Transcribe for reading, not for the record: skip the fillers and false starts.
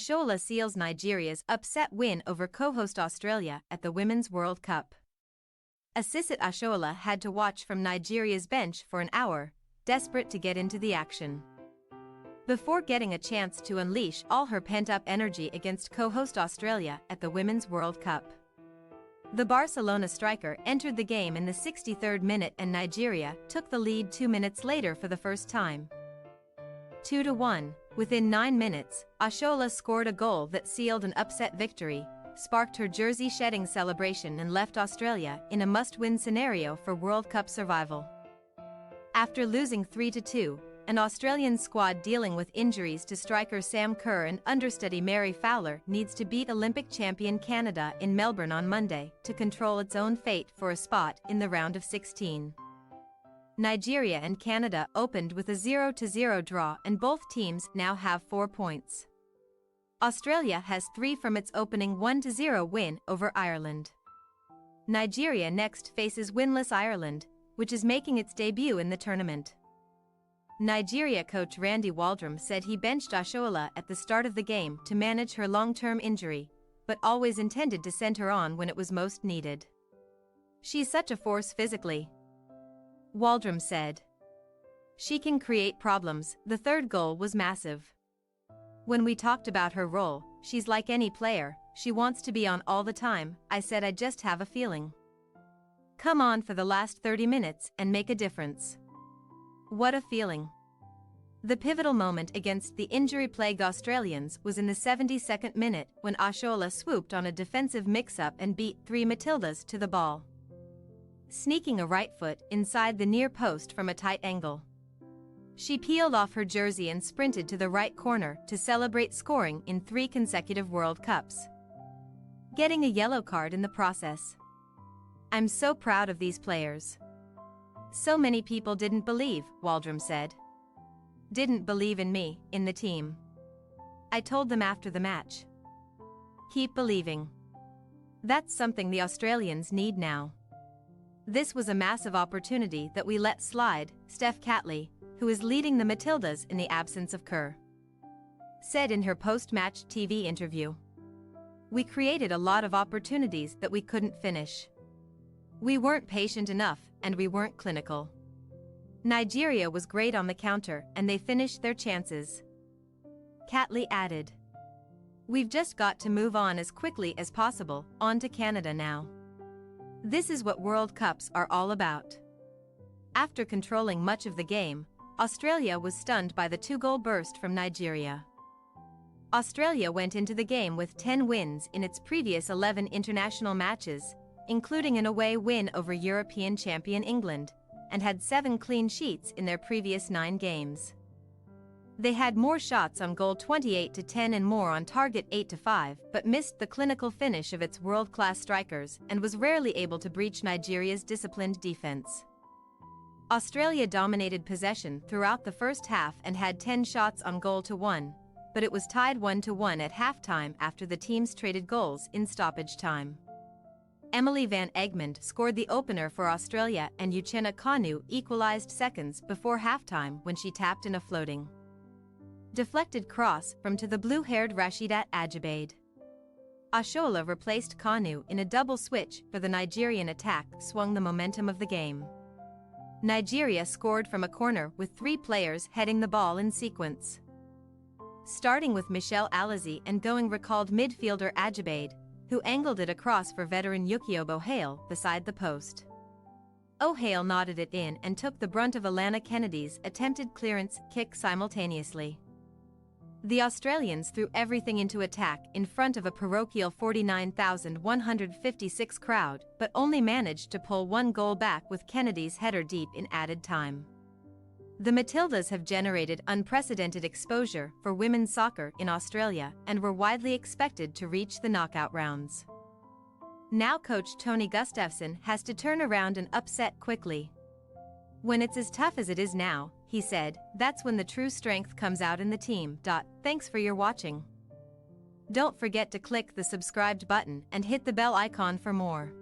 Oshoala seals Nigeria's upset win over co-host Australia at the Women's World Cup. Asisat Oshoala had to watch from Nigeria's bench for an hour, desperate to get into the action. Before getting a chance to unleash all her pent-up energy against co-host Australia at the Women's World Cup. The Barcelona striker entered the game in the 63rd minute and Nigeria took the lead 2 minutes later for the first time. 2-1, within 9 minutes, Oshoala scored a goal that sealed an upset victory, sparked her jersey-shedding celebration and left Australia in a must-win scenario for World Cup survival. After losing 3-2, an Australian squad dealing with injuries to striker Sam Kerr and understudy Mary Fowler needs to beat Olympic champion Canada in Melbourne on Monday to control its own fate for a spot in the round of 16. Nigeria and Canada opened with a 0-0 draw and both teams now have 4 points. Australia has 3 from its opening 1-0 win over Ireland. Nigeria next faces winless Ireland, which is making its debut in the tournament. Nigeria coach Randy Waldrum said he benched Oshoala at the start of the game to manage her long-term injury, but always intended to send her on when it was most needed. "She's such a force physically," Waldrum said. "She can create problems." The third goal was massive. "When we talked about her role, she's like any player, she wants to be on all the time. I said I just have a feeling. Come on for the last 30 minutes and make a difference." What a feeling. The pivotal moment against the injury-plagued Australians was in the 72nd minute when Oshoala swooped on a defensive mix-up and beat 3 Matildas to the ball, sneaking a right foot inside the near post from a tight angle. She peeled off her jersey and sprinted to the right corner to celebrate scoring in 3 consecutive World Cups, getting a yellow card in the process. "I'm so proud of these players. So many people didn't believe," Waldrum said. "Didn't believe in me, in the team. I told them after the match. Keep believing. That's something the Australians need now. This was a massive opportunity that we let slide," Steph Catley, who is leading the Matildas in the absence of Kerr, said in her post-match TV interview. "We created a lot of opportunities that we couldn't finish. We weren't patient enough, and we weren't clinical. Nigeria was great on the counter and they finished their chances." Catley added, "We've just got to move on as quickly as possible, on to Canada now. This is what World Cups are all about." After controlling much of the game, Australia was stunned by the 2-goal burst from Nigeria. Australia went into the game with 10 wins in its previous 11 international matches, including an away win over European champion England, and had 7 clean sheets in their previous 9 games. They had more shots on goal 28-10 and more on target 8-5, but missed the clinical finish of its world-class strikers and was rarely able to breach Nigeria's disciplined defense. Australia dominated possession throughout the first half and had 10 shots on goal to 1, but it was tied 1-1 at halftime after the teams traded goals in stoppage time. Emily Van Egmond scored the opener for Australia and Uchenna Kanu equalised seconds before halftime when she tapped in a floating, deflected cross from to the blue-haired Rasheedat Ajibade. Oshoala replaced Kanu in a double switch for the Nigerian attack swung the momentum of the game. Nigeria scored from a corner with 3 players heading the ball in sequence, starting with Michelle Alizé and going recalled midfielder Ajibade, who angled it across for veteran Yukiobo O'Hale beside the post. O'Hale nodded it in and took the brunt of Alana Kennedy's attempted clearance kick simultaneously. The Australians threw everything into attack in front of a parochial 49,156 crowd, but only managed to pull 1 goal back with Kennedy's header deep in added time. The Matildas have generated unprecedented exposure for women's soccer in Australia and were widely expected to reach the knockout rounds. Now coach Tony Gustafsson has to turn around an upset quickly. "When it's as tough as it is now," he said, "that's when the true strength comes out in the team." Thanks for your watching. Don't forget to click the subscribed button and hit the bell icon for more.